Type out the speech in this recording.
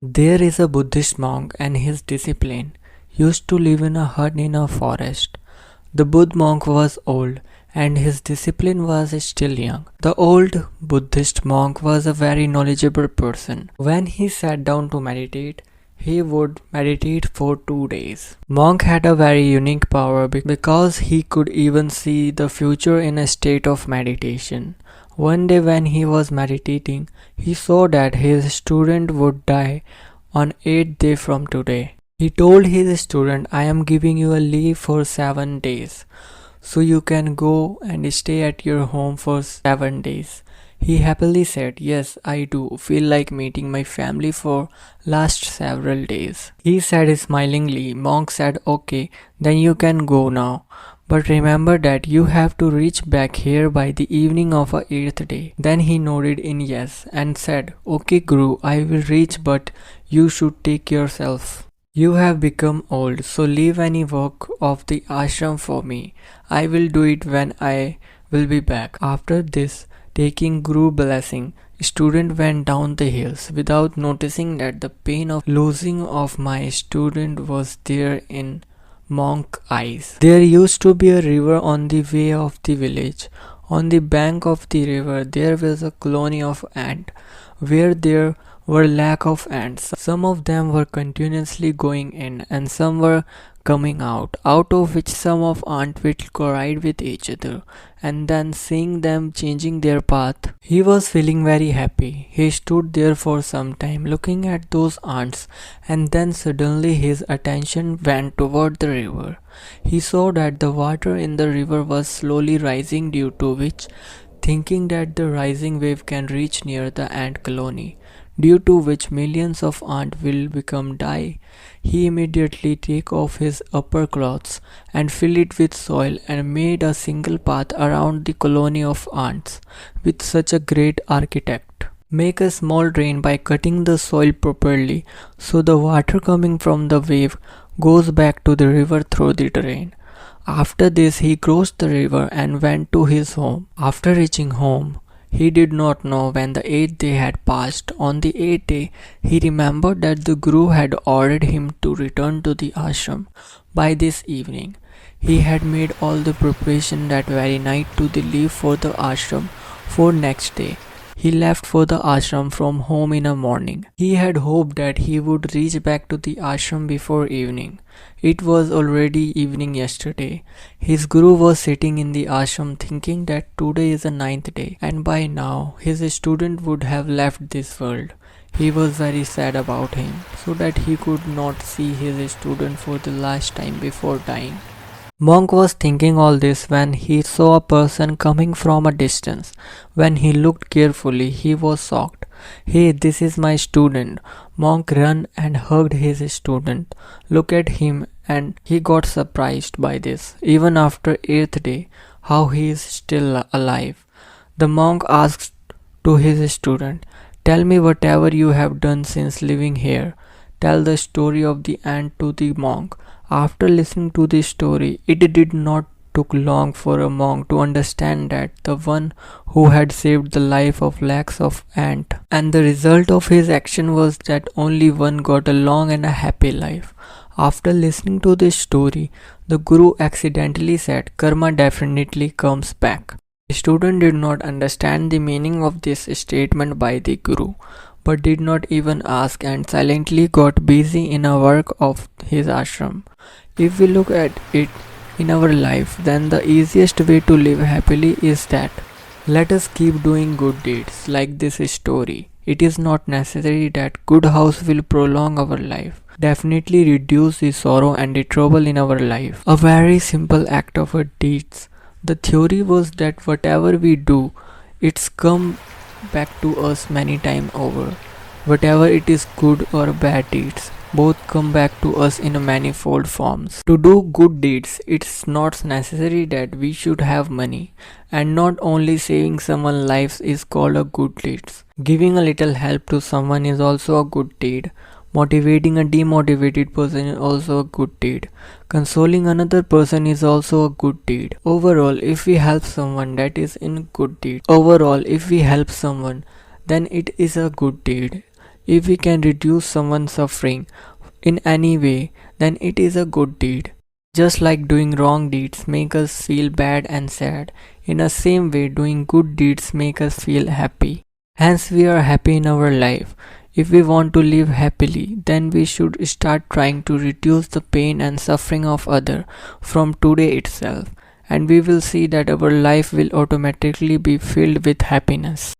There is a Buddhist monk and his discipline used to live in a hut in a forest. The Buddha monk was old and his discipline was still young. The old Buddhist monk was a very knowledgeable person. When he sat down to meditate, he would meditate for 2 days. Monk had a very unique power because he could even see the future in a state of meditation. One day when he was meditating, he saw that his student would die on 8th day from today. He told his student, I am giving you a leave for 7 days, so you can go and stay at your home for 7 days. He happily said, yes, I do feel like meeting my family for last several days. He said smilingly. Monk said, okay, then you can go now. But remember that you have to reach back here by the evening of a 8th day. Then he nodded in yes and said, okay Guru, I will reach, but you should take yourself. You have become old, so leave any work of the ashram for me. I will do it when I will be back. After this, taking Guru blessing, student went down the hills without noticing that the pain of losing of my student was there in monk eyes. There used to be a river on the way of the village. On the bank of the river there was a colony of ants, where there were lack of ants. Some of them were continuously going in and some were coming out of which some of ants will collide with each other, and then seeing them changing their path, he was feeling very happy. He stood there for some time looking at those ants, and then suddenly his attention went toward the river. He saw that the water in the river was slowly rising, due to which, thinking that the rising wave can reach near the ant colony, due to which millions of ants will become die, he immediately took off his upper clothes and filled it with soil and made a single path around the colony of ants. With such a great architect, make a small drain by cutting the soil properly, so the water coming from the wave goes back to the river through the drain. After this he crossed the river and went to his home. After reaching home, he did not know when the 8th day had passed. On the 8th day, he remembered that the Guru had ordered him to return to the ashram by this evening. He had made all the preparation that very night to the leave for the ashram for next day. He left for the ashram from home in the morning. He had hoped that he would reach back to the ashram before evening. It was already evening yesterday. His Guru was sitting in the ashram thinking that today is the 9th day and by now his student would have left this world. He was very sad about him, so that he could not see his student for the last time before dying. Monk was thinking all this when he saw a person coming from a distance. When he looked carefully, he was shocked. Hey, this is my student. Monk ran and hugged his student. Look at him, and he got surprised by this. Even after 8th day, how he is still alive. The monk asked to his student, tell me whatever you have done since living here. Tell the story of the ant to the monk. After listening to the story, it did not took long for a monk to understand that the one who had saved the life of lakhs of ants, and the result of his action was that only one got a long and a happy life. After listening to this story, the Guru accidentally said, karma definitely comes back. The student did not understand the meaning of this statement by the Guru, but did not even ask and silently got busy in a work of his ashram. If we look at it in our life, then the easiest way to live happily is that let us keep doing good deeds like this story. It is not necessary that good house will prolong our life. Definitely reduce the sorrow and the trouble in our life. A very simple act of our deeds. The theory was that whatever we do, it's come back to us many times over. Whatever it is good or bad deeds, both come back to us in manifold forms. To do good deeds, it's not necessary that we should have money, and not only saving someone's life is called a good deed. Giving a little help to someone is also a good deed. Motivating a demotivated person is also a good deed. Consoling another person is also a good deed. Overall, if we help someone, that is in good deed. Overall, if we help someone, then it is a good deed. If we can reduce someone's suffering in any way, then it is a good deed. Just like doing wrong deeds make us feel bad and sad, in the same way doing good deeds make us feel happy. Hence we are happy in our life. If we want to live happily, then we should start trying to reduce the pain and suffering of others from today itself, and we will see that our life will automatically be filled with happiness.